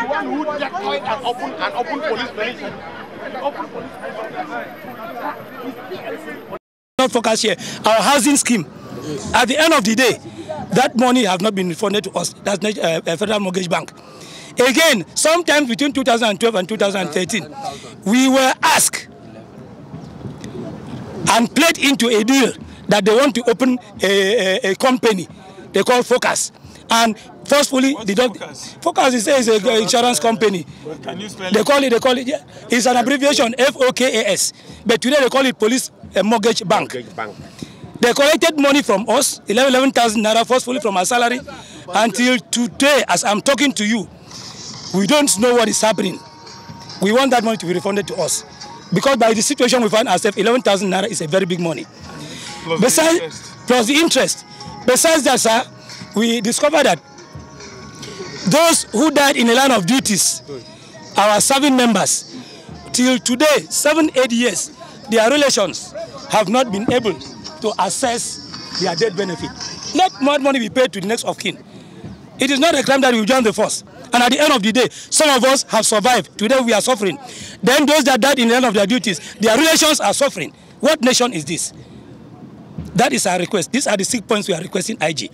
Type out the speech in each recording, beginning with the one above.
one who destroyed an open police station. Not focus here. Our housing scheme. At the end of the day, that money has not been refunded to us. That's Federal Mortgage Bank. Again, sometimes between 2012 and 2013, we were asked and played into a deal that they want to open a company they call Focus. And forcefully, Focus is an insurance company. Can you spell they call it, yeah. It's an abbreviation, FOKAS. But today they call it Police Mortgage Bank. They collected money from us, 11,000 naira forcefully from our salary. Until today, as I'm talking to you, we don't know what is happening. We want that money to be refunded to us. Because by the situation we find ourselves, 11,000 naira is a very big money. Plus the interest. Besides that, sir, we discovered that those who died in the line of duties, our serving members, till today, 7-8 years, their relations have not been able to assess their death benefit. Let more money be paid to the next of kin. It is not a crime that we join the force. And at the end of the day, some of us have survived. Today we are suffering. Then those that died in the end of their duties, their relations are suffering. What nation is this? That is our request. These are the 6 points we are requesting IG.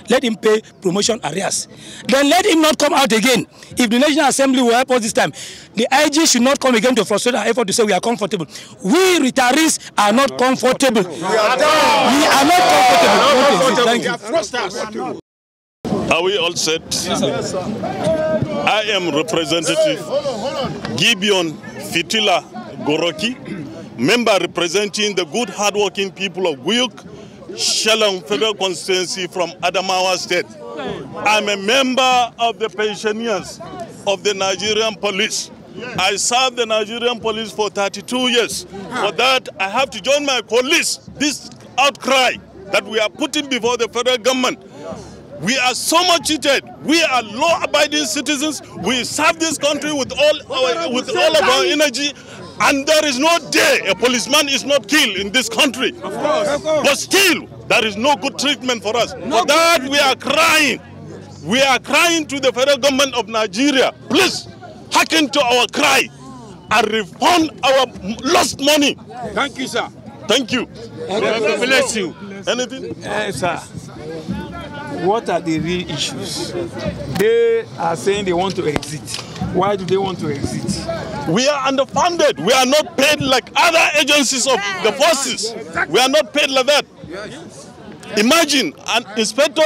Let him pay promotion arrears. Then let him not come out again. If the National Assembly will help us this time, the IG should not come again to frustrate our effort to say we are comfortable. We retirees are not comfortable. We are not comfortable. Thank you. Are we all set? Yes, I am Representative Gibeon Fitila Goroki, member representing the good, hard-working people of Guyuk, Shalom Federal Constituency from Adamawa State. I'm a member of the pensioners of the Nigerian Police. I served the Nigerian Police for 32 years. For that, I have to join my colleagues. This outcry that we are putting before the federal government. We are so much cheated. We are law-abiding citizens. We serve this country with all of our energy. And there is no day a policeman is not killed in this country. Of course. But still, there is no good treatment for us. For that, we are crying. We are crying to the federal government of Nigeria. Please, hearken to our cry and refund our lost money. Thank you, sir. Thank you. God bless you. Anything? Sir. What are the real issues? They are saying they want to exit. Why do they want to exit? We are underfunded. We are not paid like other agencies of the forces. We are not paid like that. Imagine an inspector,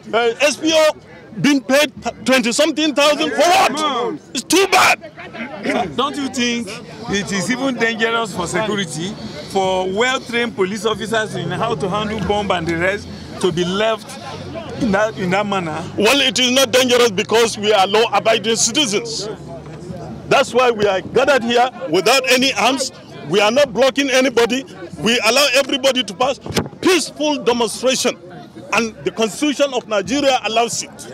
SPO, being paid 20-something thousand for what? It's too bad. Don't you think it is even dangerous for security, for well-trained police officers in how to handle bomb and the rest, to be left in that manner? Well, it is not dangerous because we are law-abiding citizens. That's why we are gathered here without any arms. We are not blocking anybody. We allow everybody to pass peaceful demonstration. And the Constitution of Nigeria allows it.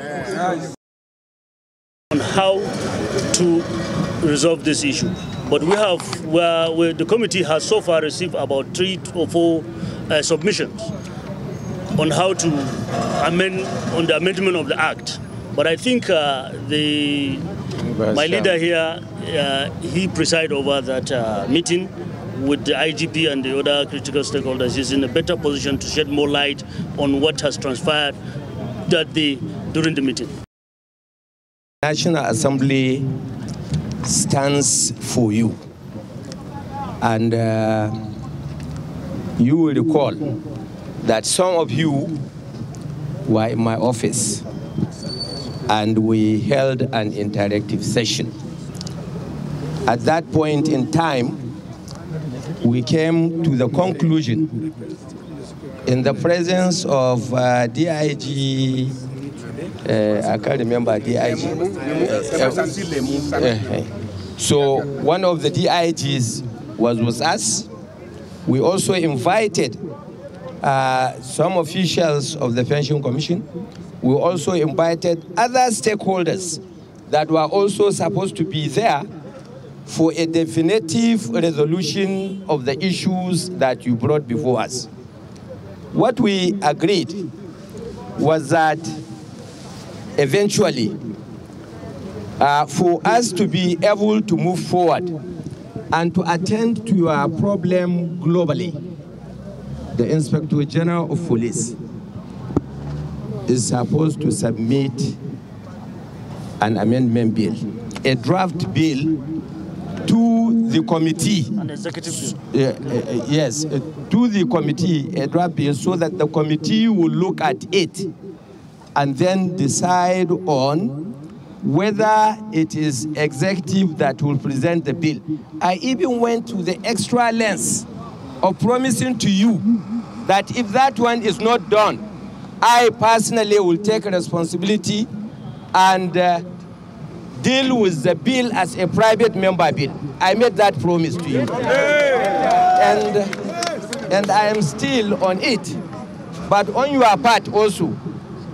On how to resolve this issue. But the committee has so far received about 3 or 4 submissions on how to amend on the amendment of the Act. But I think my leader here, he presided over that meeting with the IGP and the other critical stakeholders. He's in a better position to shed more light on what has transpired during the meeting. National Assembly stands for you. And you will recall that some of you were in my office and we held an interactive session. At that point in time, we came to the conclusion, in the presence of DIG, I can't remember DIG. So one of the DIGs was with us. We also invited some officials of the Pension Commission. We also invited other stakeholders that were also supposed to be there for a definitive resolution of the issues that you brought before us. What we agreed was that eventually, for us to be able to move forward and to attend to your problem globally, the Inspector General of Police is supposed to submit an amendment bill, a draft bill, to the committee. An executive bill. Yes, to the committee, a draft bill, so that the committee will look at it and then decide on whether it is executive that will present the bill. I even went to the extra length of promising to you that if that one is not done, I personally will take responsibility and deal with the bill as a private member bill. I made that promise to you. And I am still on it. But on your part also,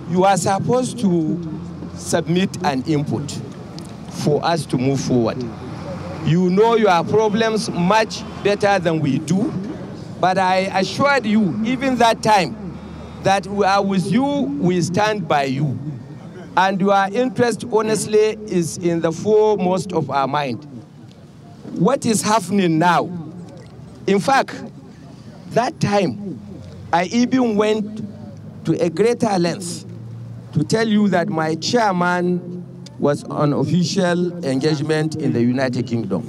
you are supposed to submit an input for us to move forward. You know your problems much better than we do, but I assured you, even that time, that we are with you, we stand by you. And your interest, honestly, is in the foremost of our mind. What is happening now? In fact, that time, I even went to a greater length to tell you that my chairman was on official engagement in the United Kingdom.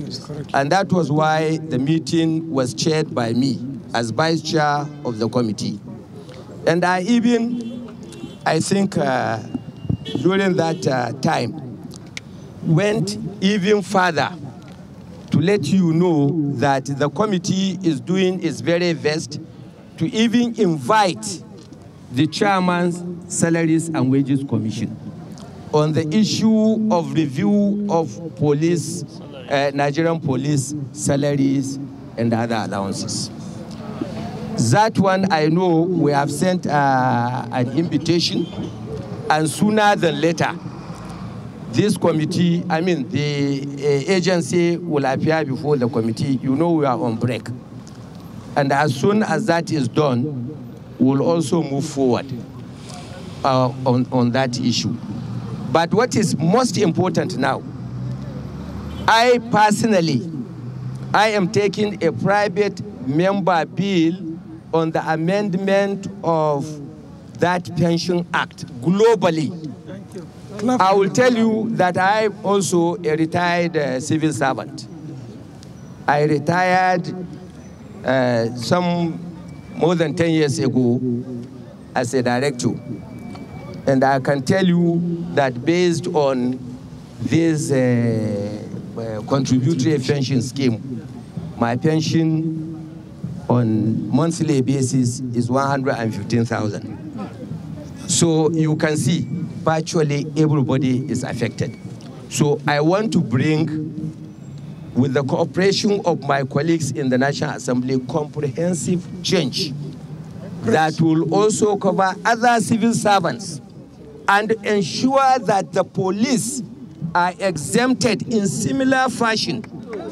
And that was why the meeting was chaired by me as vice chair of the committee. And I think during that time, went even further to let you know that the committee is doing its very best to even invite the Chairman's Salaries and Wages Commission on the issue of review of police, Nigerian police salaries and other allowances. That one, I know we have sent an invitation, and sooner than later, this committee, the agency will appear before the committee. You know we are on break. And as soon as that is done, we'll also move forward on that issue. But what is most important now, I personally, I am taking a private member bill on the amendment of that Pension Act globally. I will tell you that I'm also a retired civil servant. I retired some more than 10 years ago as a director. And I can tell you that based on this contributory pension scheme, my pension on monthly basis is 115,000. So you can see virtually everybody is affected. So I want to bring, with the cooperation of my colleagues in the National Assembly, comprehensive change that will also cover other civil servants and ensure that the police are exempted in similar fashion with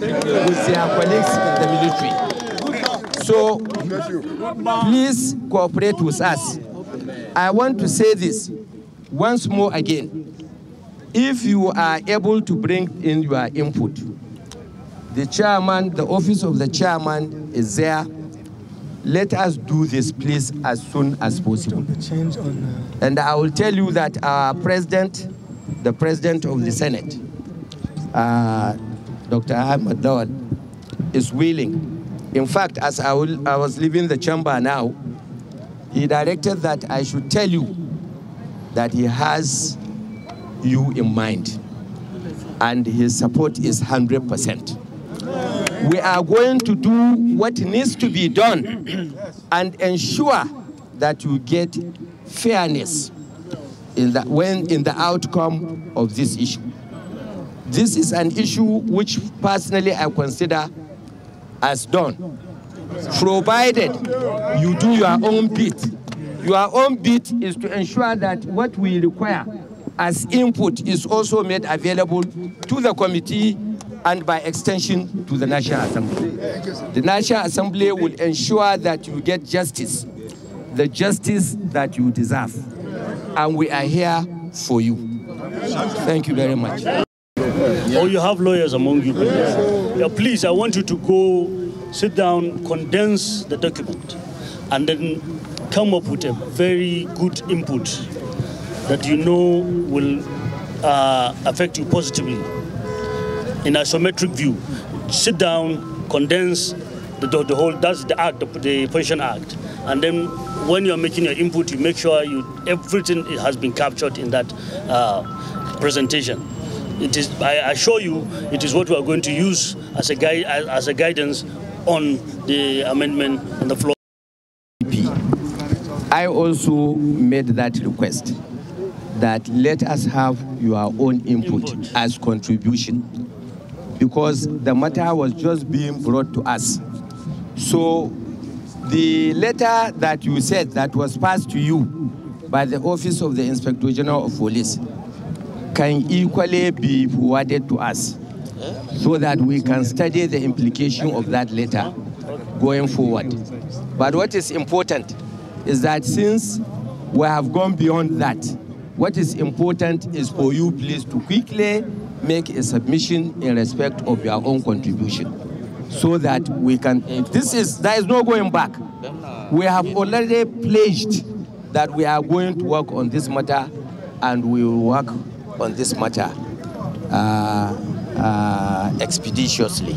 their colleagues in the military. So please cooperate with us. I want to say this once more again. If you are able to bring in your input, the chairman, the office of the chairman is there. Let us do this, please, as soon as possible. And I will tell you that our president, the president of the Senate, Dr. Ahmed Dawad, is willing. In fact, as I was leaving the chamber now, he directed that I should tell you that he has you in mind, and his support is 100%. We are going to do what needs to be done and ensure that you get fairness in the outcome of this issue. This is an issue which personally I consider as done, provided you do your own bit. Your own bit is to ensure that what we require as input is also made available to the committee and by extension to the National Assembly. The National Assembly will ensure that you get justice, the justice that you deserve. And we are here for you. Thank you very much. Or you have lawyers among you. Yeah, please, I want you to go, sit down, condense the document, and then come up with a very good input that you know will affect you positively. In isometric view, sit down, condense the whole, that's the act, the Pension Act. And then when you're making your input, you make sure everything has been captured in that presentation. It is, I assure you, it is what we are going to use as a guidance on the amendment on the floor. I also made that request that let us have your own input as contribution, because the matter was just being brought to us. So the letter that you said that was passed to you by the Office of the Inspector General of Police can equally be forwarded to us so that we can study the implication of that letter going forward. But what is important is that since we have gone beyond that, what is important is for you please to quickly make a submission in respect of your own contribution, so that we can, there is no going back. We have already pledged that we are going to work on this matter, and we will work on this matter expeditiously.